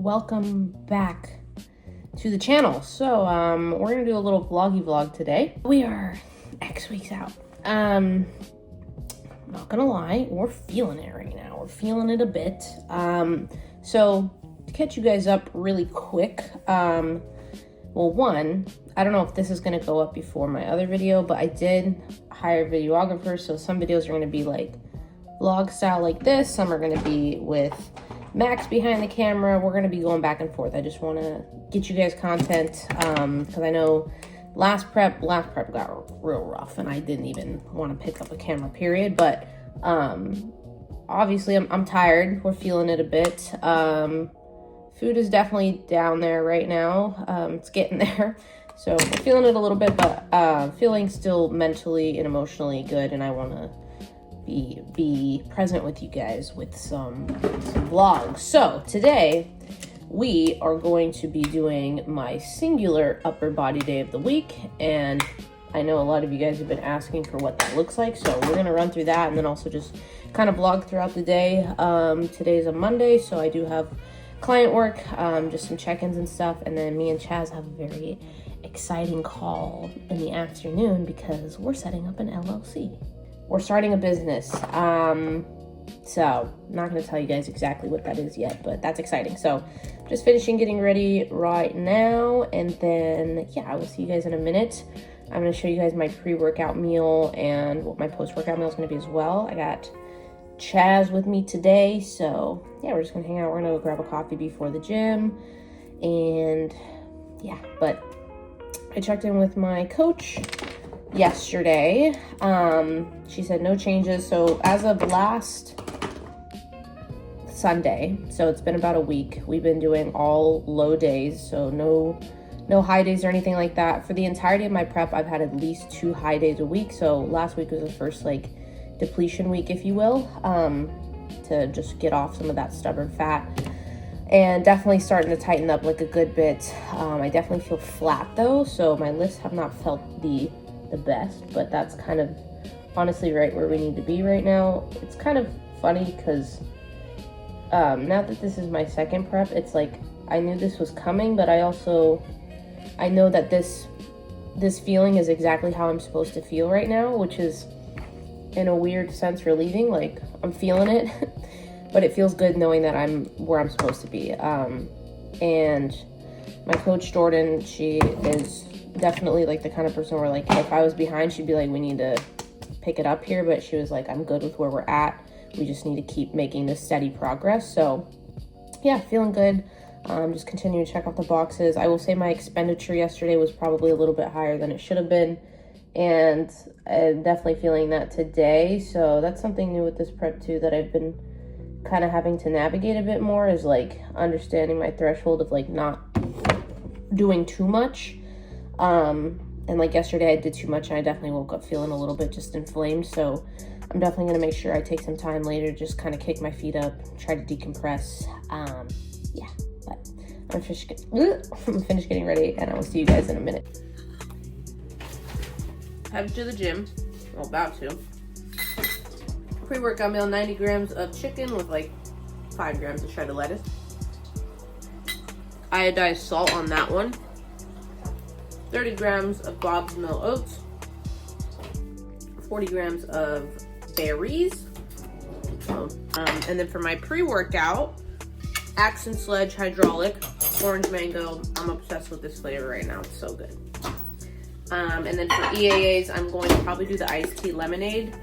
welcome back to the channel. So we're gonna do a little vloggy vlog today. We are X weeks out. Not gonna lie, we're feeling it right now. We're feeling it a bit. So to catch you guys up really quick, well, one, I don't know if this is gonna go up before my other video, but I did hire a videographer, so some videos are gonna be like vlog style like this, some are gonna be with Max behind the camera. We're gonna be going back and forth. I just wanna get you guys content, because I know last prep got real rough and I didn't even wanna pick up a camera, period, but obviously I'm tired. We're feeling it a bit. Food is definitely down there right now. It's getting there. So we're feeling it a little bit, but feeling still mentally and emotionally good, and I want to be present with you guys with some vlogs. So today we are going to be doing my singular upper body day of the week, and I know a lot of you guys have been asking for what that looks like, so we're going to run through that and then also just kind of vlog throughout the day. Today's a Monday, so I do have client work, just some check-ins and stuff, and then me and Chaz have a very exciting call in the afternoon because we're setting up an LLC. We're starting a business. So I'm not going to tell you guys exactly what that is yet, but that's exciting. So just finishing getting ready right now, and then yeah, I will see you guys in a minute. I'm going to show you guys my pre-workout meal and what my post-workout meal is going to be as well. I got Chaz with me today, so yeah, we're just gonna hang out. We're gonna go grab a coffee before the gym, and yeah, but I checked in with my coach yesterday. She said no changes. So as of last Sunday, so it's been about a week, we've been doing all low days, so no high days or anything like that. For the entirety of my prep, I've had at least 2 high days a week. So last week was the first like depletion week, if you will, to just get off some of that stubborn fat, and definitely starting to tighten up like a good bit. I definitely feel flat though, so my lifts have not felt the best, but that's kind of honestly right where we need to be right now. It's kind of funny because now that this is my second prep, it's like I knew this was coming, but I know that this feeling is exactly how I'm supposed to feel right now, which is in a weird sense relieving. Like I'm feeling it, but it feels good knowing that I'm where I'm supposed to be. And my coach Jordan, she is definitely like the kind of person where like if I was behind, she'd be like, we need to pick it up here, but she was like, I'm good with where we're at. We just need to keep making this steady progress. So yeah, feeling good. Just continuing to check off the boxes. I will say my expenditure yesterday was probably a little bit higher than it should have been, and I'm definitely feeling that today. So that's something new with this prep too that I've been kind of having to navigate a bit more, is like understanding my threshold of like not doing too much. And like yesterday I did too much and I definitely woke up feeling a little bit just inflamed. So I'm definitely going to make sure I take some time later, just kind of kick my feet up, try to decompress. Yeah, but I'm finished getting ready, and I will see you guys in a minute. Headed to the gym, well, about to. Pre-workout meal, 90 grams of chicken with like 5 grams of shredded lettuce. Iodized salt on that one. 30 grams of Bob's Mill oats. 40 grams of berries. And then for my pre-workout, Axe and Sledge Hydraulic Orange Mango. I'm obsessed with this flavor right now. It's so good. And then for EAAs, I'm going to probably do the iced tea lemonade.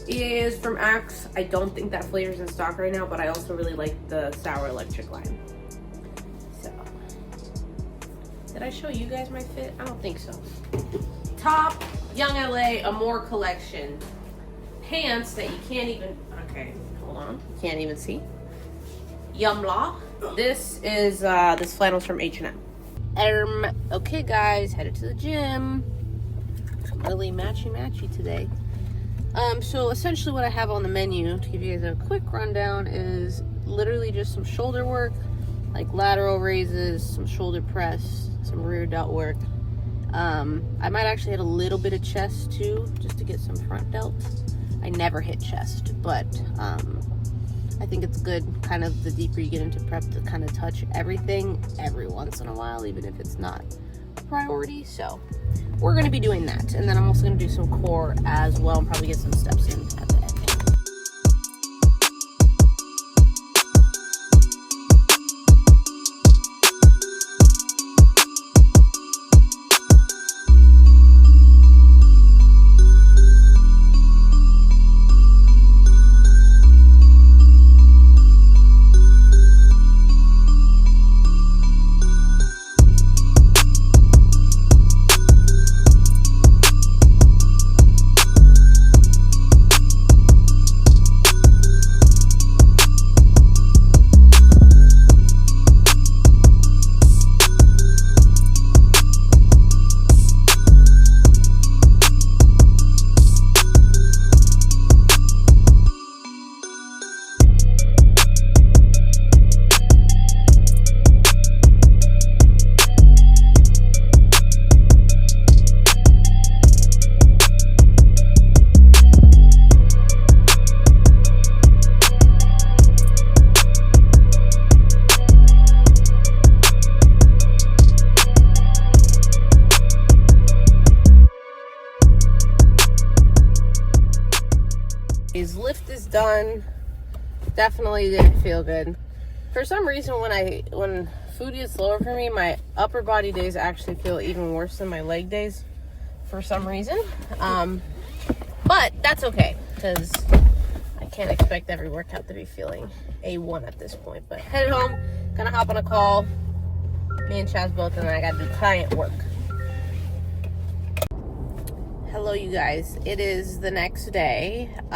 EAAs from Axe. I don't think that flavor's in stock right now, but I also really like the sour electric lime. So, did I show you guys my fit? I don't think so. Top Young LA Amore collection. Pants that you can't even, okay, hold on. You can't even see. Yumla. This is, this flannel's from H&M. Okay guys, headed to the gym. Really matchy today. So essentially what I have on the menu, to give you guys a quick rundown, is literally just some shoulder work, like lateral raises, some shoulder press, some rear delt work. I might actually hit a little bit of chest too, just to get some front delt. I never hit chest, but I I think it's good, kind of the deeper you get into prep, to kind of touch everything every once in a while, even if it's not a priority. So we're going to be doing that. And then I'm also going to do some core as well and probably get some steps in at the end. His lift is done. Definitely didn't feel good. For some reason, when food gets lower for me, my upper body days actually feel even worse than my leg days for some reason. But that's okay, because I can't expect every workout to be feeling A1 at this point. But headed home, gonna hop on a call. Me and Chaz both, and then I gotta do client work. Hello, you guys. It is the next day. Did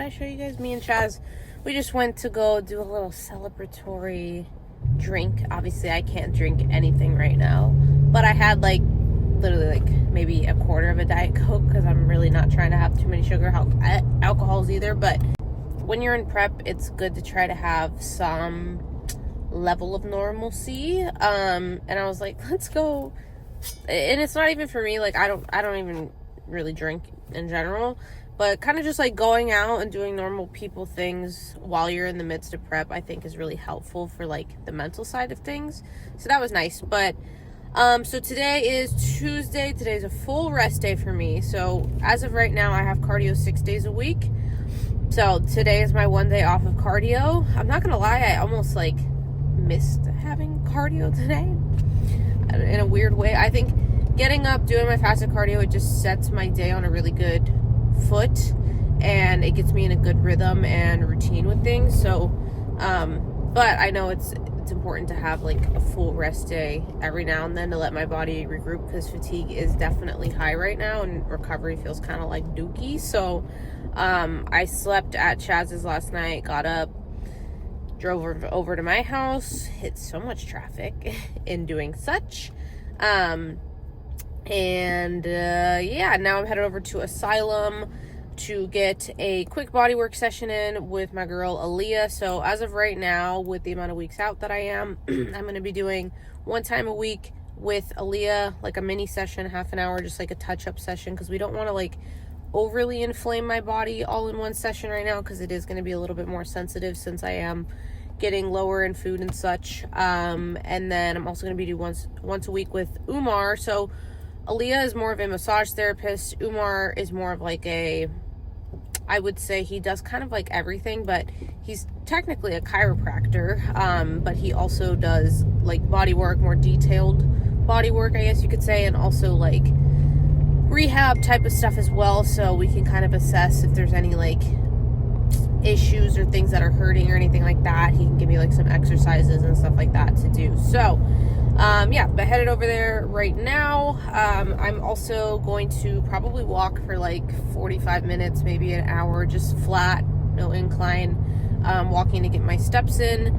I show you guys? Me and Chaz, we just went to go do a little celebratory drink. Obviously, I can't drink anything right now, but I had literally maybe a quarter of a Diet Coke because I'm really not trying to have too many sugar alcohols either. But when you're in prep, it's good to try to have some level of normalcy. And I was like, let's go. And it's not even for me, I don't even really drink in general, but kind of just going out and doing normal people things while you're in the midst of prep, I think is really helpful for the mental side of things. So that was nice. But so today is Tuesday. Today's a full rest day for me. So as of right now, I have cardio 6 days a week. So today is my 1 day off of cardio. I'm not gonna lie, I almost missed having cardio today in a weird way. I think getting up, doing my fasted cardio, it just sets my day on a really good foot, and it gets me in a good rhythm and routine with things. So but I know it's important to have a full rest day every now and then to let my body regroup, because fatigue is definitely high right now and recovery feels kind of dookie. So I slept at Chaz's last night, got up, drove over to my house, hit so much traffic in doing such. Yeah, now I'm headed over to Asylum to get a quick bodywork session in with my girl Aaliyah. So as of right now, with the amount of weeks out that I am, I'm going to be doing 1 time a week with Aaliyah, a mini session, half an hour, just a touch-up session, because we don't want to overly inflame my body all in one session right now, because it is going to be a little bit more sensitive since I am getting lower in food and such. And then I'm also going to be doing once a week with Umar. So Aaliyah is more of a massage therapist. Umar is more of I would say he does kind of everything, but he's technically a chiropractor. But he also does body work, more detailed body work, I guess you could say, and also rehab type of stuff as well. So we can kind of assess if there's any issues or things that are hurting or anything like that. He can give me some exercises and stuff like that to do. So yeah, but headed over there right now. I'm also going to probably walk for 45 minutes, maybe an hour, just flat, no incline, walking to get my steps in,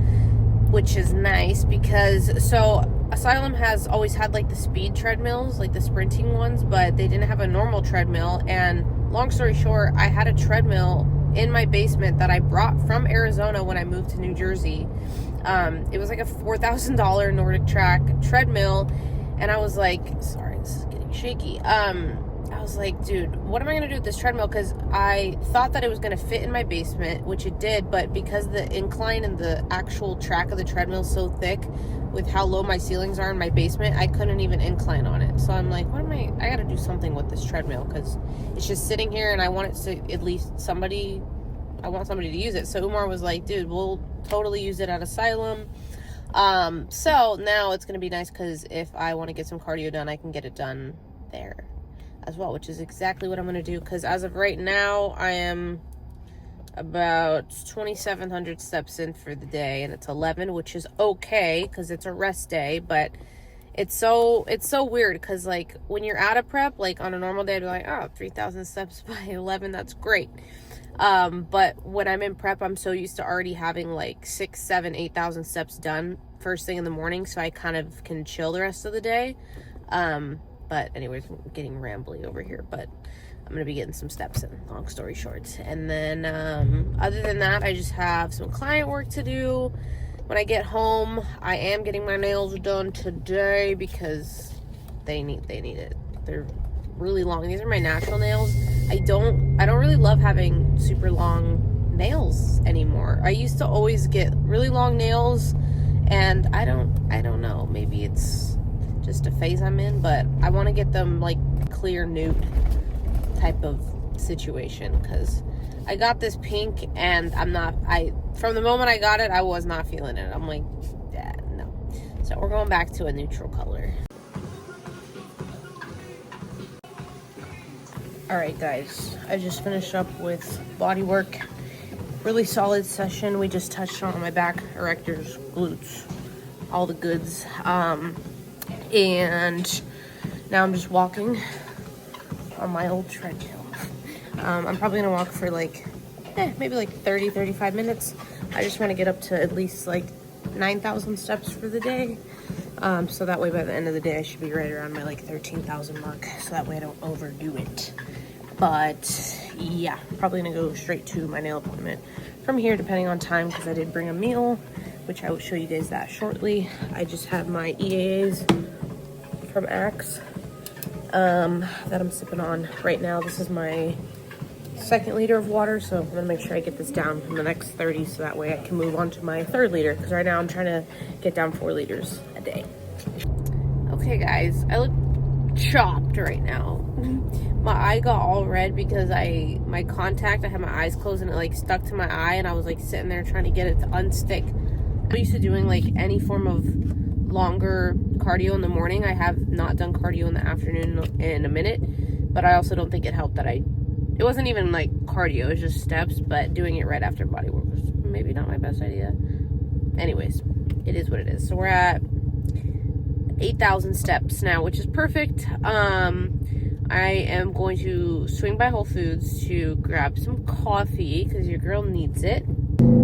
which is nice because Asylum has always had the speed treadmills, the sprinting ones, but they didn't have a normal treadmill. And long story short, I had a treadmill in my basement that I brought from Arizona when I moved to New Jersey. It was a $4,000 Nordic Track treadmill, and I was sorry, this is getting shaky. I was like, dude, what am I going to do with this treadmill? Because I thought that it was going to fit in my basement, which it did, but because the incline and the actual track of the treadmill is so thick with how low my ceilings are in my basement, I couldn't even incline on it. So I'm like, I got to do something with this treadmill because it's just sitting here and I want it to at least I want somebody to use it. So Umar was like, dude, we'll totally use it at Asylum. So now it's going to be nice because if I want to get some cardio done, I can get it done there as well, which is exactly what I'm going to do, because as of right now I am about 2,700 steps in for the day, and it's 11, which is okay because it's a rest day. But it's so weird because like when you're out of prep, like on a normal day I'd be like, oh, 3,000 steps by 11, that's great. But when I'm in prep, I'm so used to already having like 6, 7, 8,000 steps done first thing in the morning, so I kind of can chill the rest of the day. But anyways, I'm getting rambly over here, but I'm going to be getting some steps in, long story short. And then, other than that, I just have some client work to do. When I get home, I am getting my nails done today because they need it. They're really long. These are my natural nails. I don't really love having super long nails anymore. I used to always get really long nails, and I don't know, maybe it's just a phase I'm in, but I want to get them like clear nude type of situation because I got this pink and from the moment I got it, I was not feeling it. I'm like, yeah, no. So we're going back to a neutral color. Alright guys, I just finished up with body work. Really solid session. We just touched on my back, erectors, glutes, all the goods. And now I'm just walking on my old treadmill. I'm probably gonna walk for like, maybe like 30, 35 minutes. I just wanna get up to at least like 9,000 steps for the day. So that way by the end of the day, I should be right around my like 13,000 mark. So that way I don't overdo it. But yeah, probably gonna go straight to my nail appointment from here, depending on time, because I did bring a meal, which I will show you guys that shortly. I just have my EAAs from Axe that I'm sipping on right now. This is my 2nd liter of water, so I'm gonna make sure I get this down in the next 30 so that way I can move on to my 3rd liter, because right now I'm trying to get down 4 liters a day. Okay guys, I look chopped right now. My eye got all red because my contact, I had my eyes closed and it like stuck to my eye, and I was like sitting there trying to get it to unstick. I'm used to doing like any form of longer cardio in the morning. I have not done cardio in the afternoon in a minute, but I also don't think it helped that it wasn't even like cardio, it was just steps, but doing it right after body work was maybe not my best idea. Anyways, it is what it is. So we're at 8,000 steps now, which is perfect. I am going to swing by Whole Foods to grab some coffee because your girl needs it.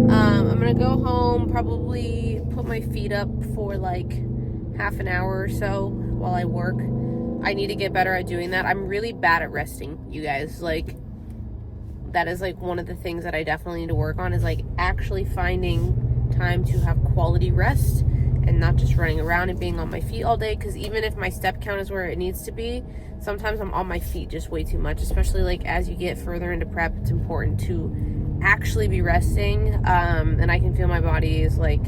I'm gonna go home, probably put my feet up for like half an hour or so while I work. I need to get better at doing that. I'm really bad at resting, you guys. Like, that is like one of the things that I definitely need to work on, is like actually finding time to have quality rest and not just running around and being on my feet all day. Because even if my step count is where it needs to be, sometimes I'm on my feet just way too much, especially like as you get further into prep. It's important to actually be resting, and I can feel my body is like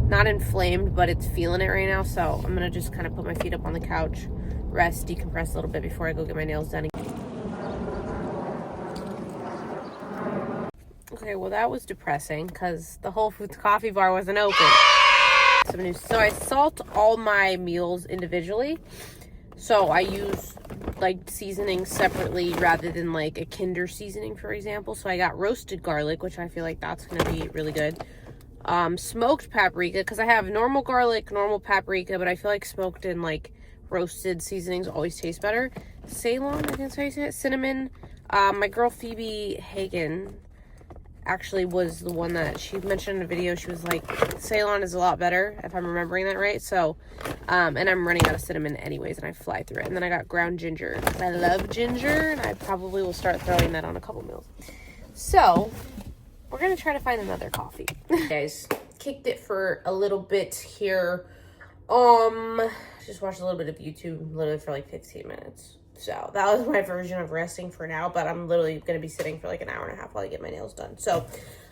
not inflamed, but it's feeling it right now. So I'm gonna just kind of put my feet up on the couch, rest, decompress a little bit before I go get my nails done. Okay, well that was depressing because the Whole Foods coffee bar wasn't open. Some news. So I salt all my meals individually. So I use like seasoning separately rather than like a Kinder seasoning, for example. So I got roasted garlic, which I feel like that's going to be really good. Smoked paprika, because I have normal garlic, normal paprika, but I feel like smoked and like roasted seasonings always taste better. Ceylon, I think that's how you say it. Cinnamon. My girl Phoebe Hagen actually was the one that she mentioned in a video. She was like, Ceylon is a lot better, if I'm remembering that right. So, and I'm running out of cinnamon anyways, and I fly through it. And then I got ground ginger. I love ginger, and I probably will start throwing that on a couple meals. So, we're going to try to find another coffee. Guys, kicked it for a little bit here. Just watched a little bit of YouTube, literally for like 15 minutes. So that was my version of resting for now, but I'm literally going to be sitting for like an hour and a half while I get my nails done. So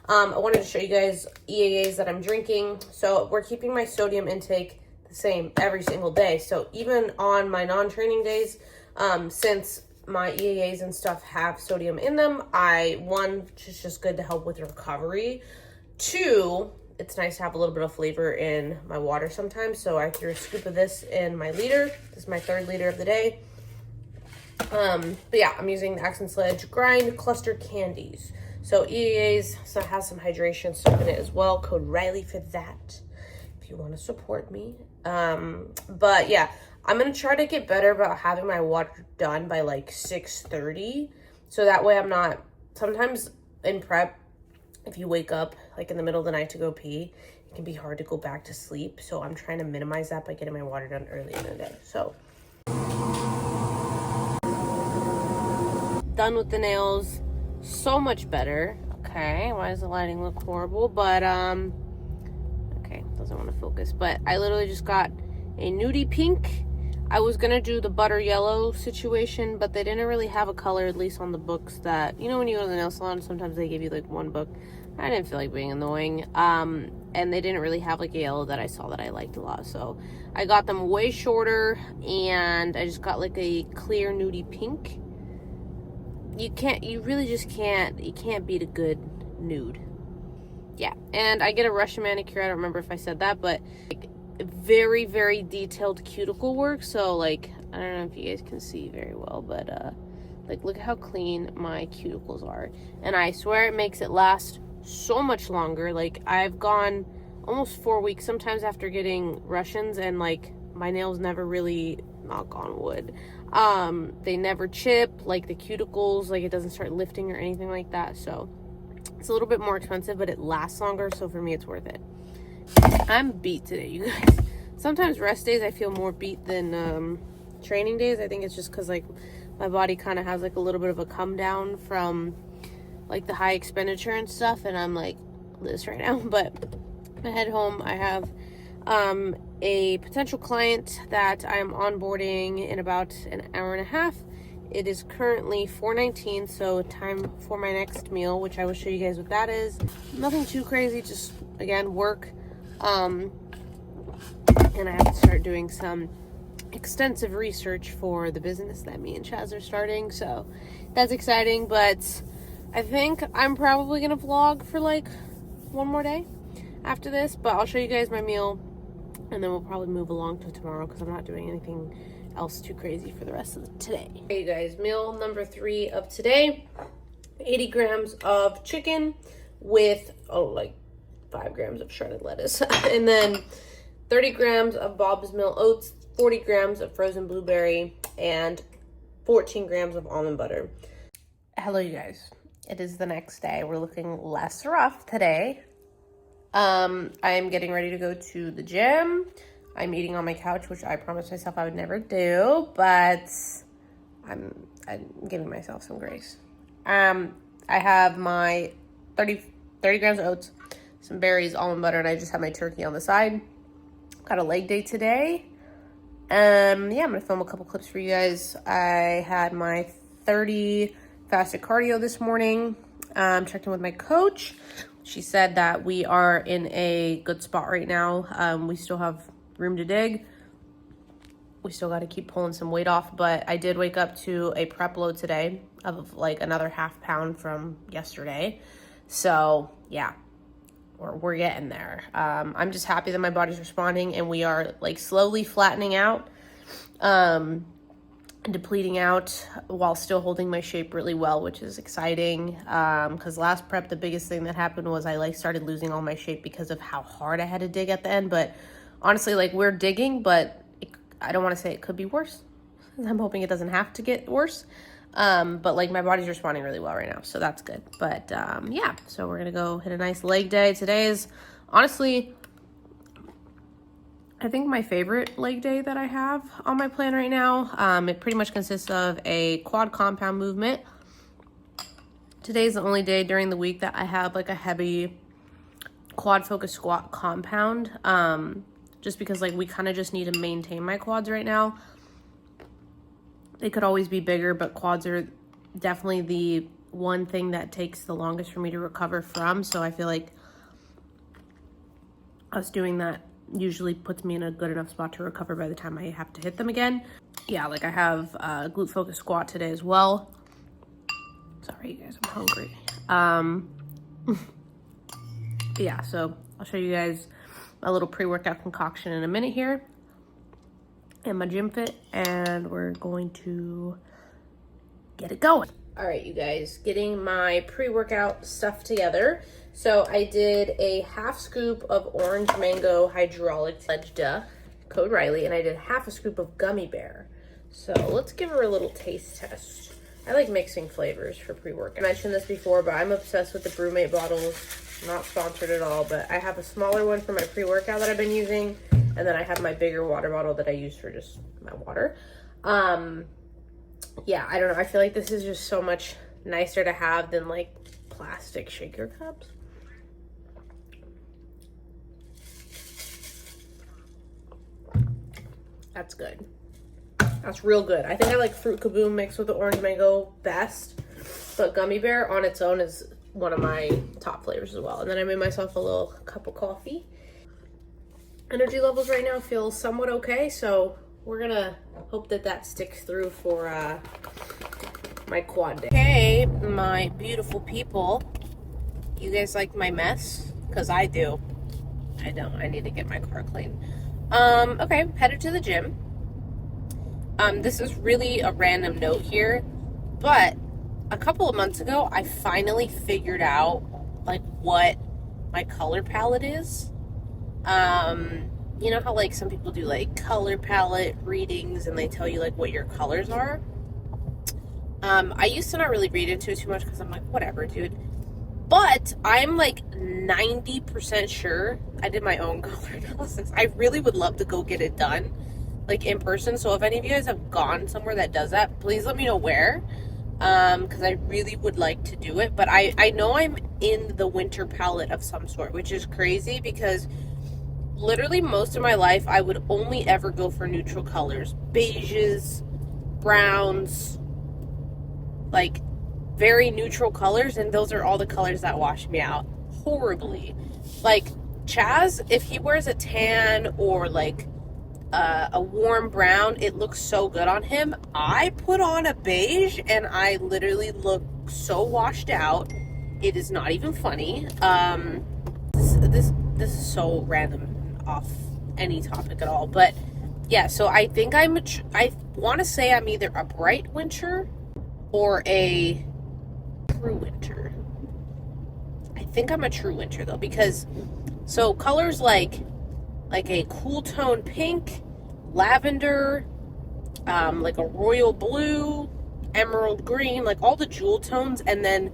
I wanted to show you guys EAAs that I'm drinking. So we're keeping my sodium intake the same every single day. So even on my non-training days, since my EAAs and stuff have sodium in them, one, it's just good to help with recovery. Two, it's nice to have a little bit of flavor in my water sometimes. So I threw a scoop of this in my liter. This is my 3rd liter of the day. But yeah, I'm using the Axe and Sledge Grind Cluster Candies. So EAAs, so it has some hydration stuff in it as well. Code Riley for that, if you want to support me. But yeah, I'm going to try to get better about having my water done by like 6:30. So that way I'm not, sometimes in prep, if you wake up like in the middle of the night to go pee, it can be hard to go back to sleep. So I'm trying to minimize that by getting my water done early in the day. So done with the nails. So much better. Okay, why does the lighting look horrible? But okay, doesn't want to focus. But I literally just got a nudie pink. I was gonna do the butter yellow situation, but they didn't really have a color, at least on the books that, you know, when you go to the nail salon, sometimes they give you like one book. I didn't feel like being annoying. And they didn't really have like a yellow that I saw that I liked a lot. So I got them way shorter, and I just got like a clear nudie pink. You really just can't beat a good nude. Yeah, and I get a Russian manicure. I don't remember if I said that, but like, very, very detailed cuticle work. So like, I don't know if you guys can see very well, but like, look at how clean my cuticles are. And I swear it makes it last so much longer. Like, I've gone almost 4 weeks sometimes after getting Russians, and like, my nails never really, knock on wood, they never chip, like the cuticles, like it doesn't start lifting or anything like that. So it's a little bit more expensive, but it lasts longer, so for me it's worth it. I'm beat today, you guys. Sometimes rest days I feel more beat than training days. I think it's just because like my body kind of has like a little bit of a come down from like the high expenditure and stuff, and I'm like this right now. But I head home. I have a potential client that I'm onboarding in about an hour and a half. It is currently 4:19, so time for my next meal, which I will show you guys what that is. Nothing too crazy, just again work. And I have to start doing some extensive research for the business that me and Chaz are starting, so that's exciting. But I think I'm probably gonna vlog for like one more day after this, but I'll show you guys my meal, and then we'll probably move along to tomorrow because I'm not doing anything else too crazy for the rest of today. Okay, you guys, meal number 3 of today: 80 grams of chicken with like 5 grams of shredded lettuce, and then 30 grams of Bob's Mill oats, 40 grams of frozen blueberry, and 14 grams of almond butter. Hello, you guys. It is the next day. We're looking less rough today. I am getting ready to go to the gym. I'm eating on my couch, which I promised myself I would never do, but I'm giving myself some grace. I have my 30 grams of oats, some berries, almond butter, and I just have my turkey on the side. Got a leg day today. Yeah, I'm gonna film a couple clips for you guys. I had my 30 fasted cardio this morning. Checked in with my coach. She said that we are in a good spot right now. We still have room to dig. We still got to keep pulling some weight off, but I did wake up to a prep load today of like another ½ pound from yesterday. So yeah, we're getting there. I'm just happy that my body's responding, and we are like slowly flattening out, depleting out while still holding my shape really well, which is exciting. Because last prep, the biggest thing that happened was I like started losing all my shape because of how hard I had to dig at the end. But honestly, like, we're digging, but I don't want to say it could be worse. I'm hoping it doesn't have to get worse. But like, my body's responding really well right now, so that's good. But yeah, so we're gonna go hit a nice leg day. Today is honestly, I think, my favorite leg day that I have on my plan right now. It pretty much consists of a quad compound movement. Today's the only day during the week that I have like a heavy quad focus squat compound. Just because like we kind of just need to maintain my quads right now. They could always be bigger, but quads are definitely the one thing that takes the longest for me to recover from. So I feel like us doing that usually puts me in a good enough spot to recover by the time I have to hit them again. Yeah, like I have a glute focus squat today as well. Sorry, you guys, I'm hungry. Yeah, so I'll show you guys a little pre-workout concoction in a minute here and my gym fit, and we're going to get it going. All right, you guys, getting my pre-workout stuff together. So I did a half scoop of orange mango hydraulic Pledgeda, code Riley, and I did half a scoop of gummy bear. So let's give her a little taste test. I like mixing flavors for pre-workout. I mentioned this before, but I'm obsessed with the BrewMate bottles. Not sponsored at all, but I have a smaller one for my pre-workout that I've been using, and then I have my bigger water bottle that I use for just my water. Yeah, I don't know. I feel like this is just so much nicer to have than like plastic shaker cups. That's good. That's real good. I think I like Fruit Kaboom mixed with the orange mango best, but gummy bear on its own is one of my top flavors as well. And then I made myself a little cup of coffee. Energy levels right now feel somewhat okay, so we're gonna hope that that sticks through for my quad day. Hey, my beautiful people. You guys like my mess? Because I do. I don't. I need to get my car clean. Okay, headed to the gym. This is really a random note here, but a couple of months ago, I finally figured out like what my color palette is. You know how like some people do like color palette readings and they tell you like what your colors are? I used to not really read into it too much because I'm like, whatever, dude. But I'm like 90% sure I did my own color analysis. I really would love to go get it done, like in person. So if any of you guys have gone somewhere that does that, please let me know where. Because I really would like to do it. But I know I'm in the winter palette of some sort, which is crazy because literally most of my life I would only ever go for neutral colors. Beiges, browns, like very neutral colors, and those are all the colors that wash me out horribly. Like Chaz, if he wears a tan or like a warm brown, it looks so good on him. I put on a beige and I literally look so washed out. It is not even funny. This is so random, off any topic at all, but yeah, so I think I want to say I'm either a bright winter or a true winter. I think I'm a true winter though, because so colors like a cool tone pink, lavender, like a royal blue, emerald green, like all the jewel tones, and then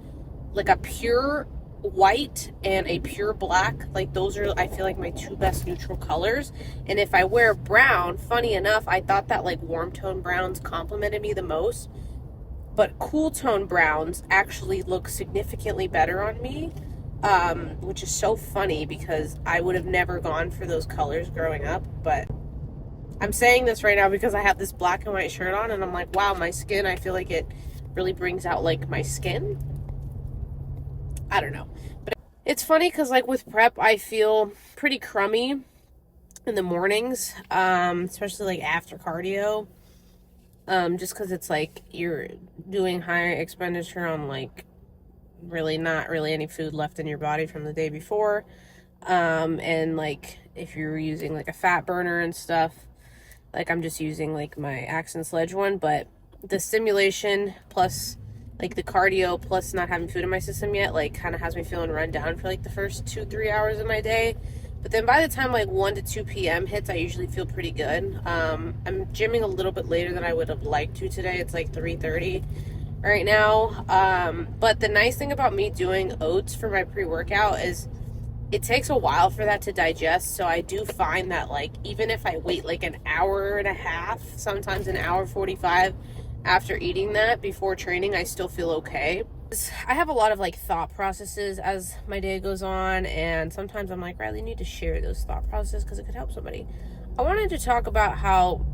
like a pure white and a pure black. Like those are, I feel like, my two best neutral colors. And if I wear brown, funny enough, I thought that like warm tone browns complimented me the most, but cool tone browns actually look significantly better on me, which is so funny because I would have never gone for those colors growing up. But I'm saying this right now because I have this black and white shirt on and I'm like, wow, my skin, I feel like it really brings out like my skin. I don't know. But it's funny because like with prep, I feel pretty crummy in the mornings, especially like after cardio. Just because it's like you're doing higher expenditure on like really not really any food left in your body from the day before. And like if you're using like a fat burner and stuff, like I'm just using like my Axe and Sledge one, but the stimulation plus like the cardio plus not having food in my system yet, like kind of has me feeling run down for like the first 2-3 hours of my day. But then by the time like 1 to 2 p.m. hits, I usually feel pretty good. I'm gymming a little bit later than I would have liked to today. It's like 3:30 right now. But the nice thing about me doing oats for my pre-workout is it takes a while for that to digest. So I do find that like even if I wait like an hour and a half, sometimes an hour 45 after eating that before training, I still feel okay. I have a lot of like thought processes as my day goes on, and sometimes I'm like, Riley, you need to share those thought processes because it could help somebody. I wanted to talk about how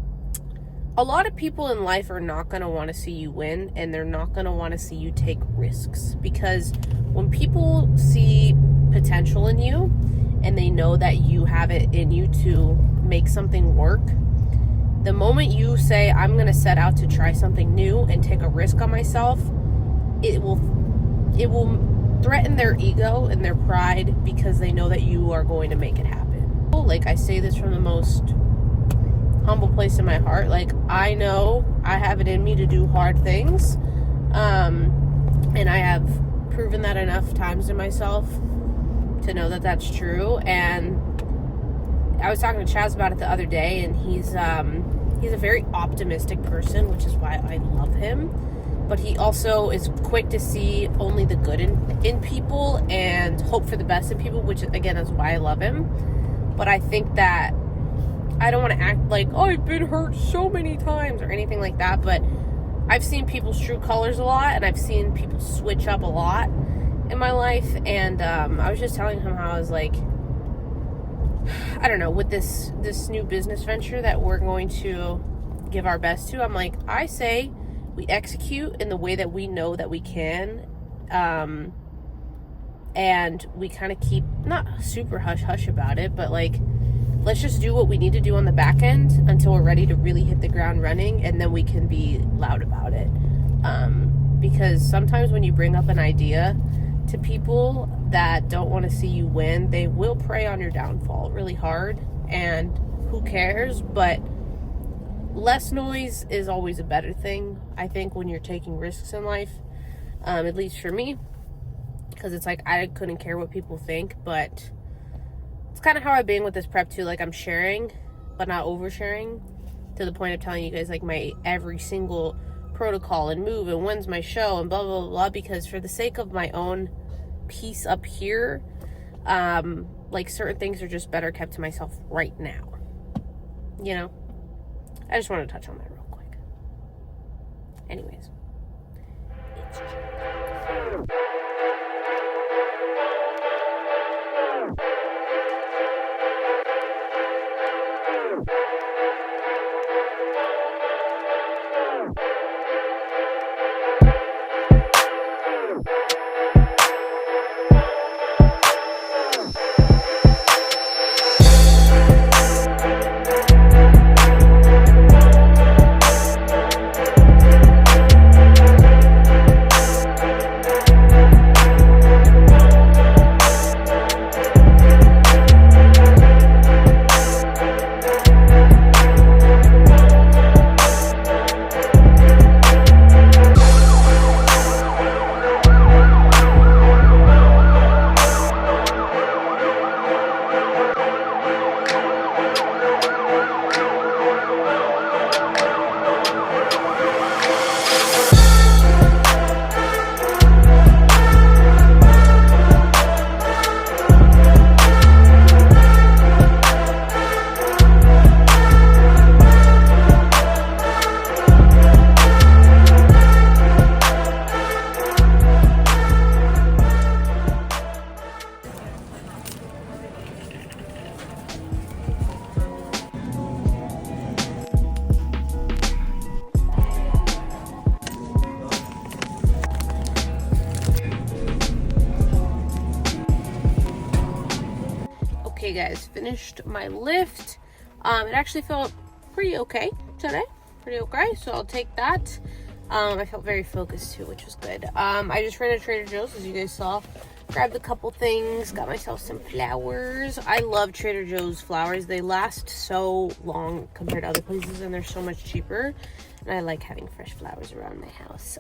a lot of people in life are not going to want to see you win, and they're not going to want to see you take risks, because when people see potential in you and they know that you have it in you to make something work, the moment you say, I'm going to set out to try something new and take a risk on myself, it will threaten their ego and their pride, because they know that you are going to make it happen. Like, I say this from the most humble place in my heart. Like, I know I have it in me to do hard things, and I have proven that enough times to myself to know that that's true. And I was talking to Chaz about it the other day, and he's a very optimistic person, which is why I love him. But he also is quick to see only the good in people and hope for the best in people, which, again, is why I love him. But I think that I don't want to act like, oh, I've been hurt so many times or anything like that. But I've seen people's true colors a lot, and I've seen people switch up a lot in my life. And I was just telling him how I was like, I don't know, with this new business venture that we're going to give our best to, I'm like, I say we execute in the way that we know that we can, and we kind of keep, not super hush-hush about it, but like, let's just do what we need to do on the back end until we're ready to really hit the ground running, and then we can be loud about it. Because sometimes when you bring up an idea to people that don't want to see you win, they will prey on your downfall really hard, and who cares? But less noise is always a better thing, I think, when you're taking risks in life, at least for me, because it's like, I couldn't care what people think. But it's kind of how I've been with this prep too. Like, I'm sharing, but not oversharing, to the point of telling you guys like my every single protocol and move and when's my show and blah, blah, blah, blah, because for the sake of my own peace up here, like, certain things are just better kept to myself right now, you know? I just want to touch on that real quick. Anyways. Okay guys, finished my lift. It actually felt pretty okay today. Pretty okay, so I'll take that. I felt very focused too, which was good. I just ran to Trader Joe's, as you guys saw. Grabbed a couple things, got myself some flowers. I love Trader Joe's flowers. They last so long compared to other places, and they're so much cheaper. And I like having fresh flowers around my house.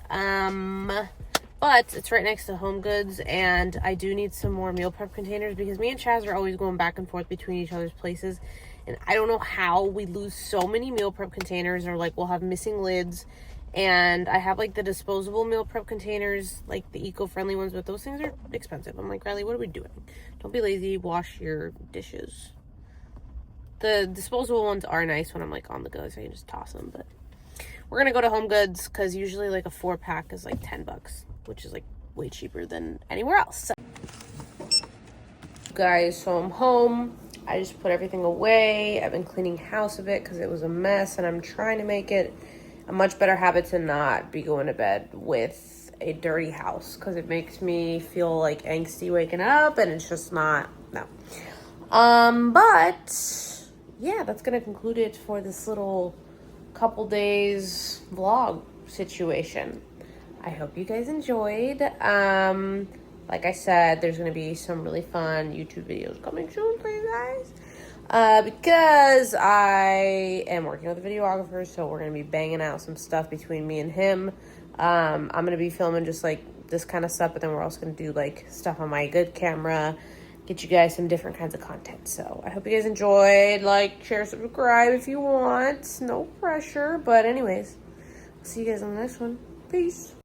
But it's right next to Home Goods, and I do need some more meal prep containers, because me and Chaz are always going back and forth between each other's places, and I don't know how we lose so many meal prep containers, or like we'll have missing lids. And I have like the disposable meal prep containers, like the eco-friendly ones, but those things are expensive. I'm like, Riley, what are we doing? Don't be lazy, wash your dishes. The disposable ones are nice when I'm like on the go, so I can just toss them. But we're gonna go to Home Goods, because usually like a 4-pack is like $10, which is like way cheaper than anywhere else. So, guys, so I'm home. I just put everything away. I've been cleaning house a bit because it was a mess, and I'm trying to make it a much better habit to not be going to bed with a dirty house because it makes me feel like angsty waking up, and it's just not, no. But yeah, that's gonna conclude it for this little couple days vlog situation. I hope you guys enjoyed. Like I said, there's gonna be some really fun YouTube videos coming soon for you guys. Because I am working with a videographer, so we're gonna be banging out some stuff between me and him. I'm gonna be filming just like this kind of stuff, but then we're also gonna do like stuff on my good camera, get you guys some different kinds of content. So I hope you guys enjoyed. Like, share, subscribe if you want. No pressure. But anyways, I'll see you guys on the next one. Peace.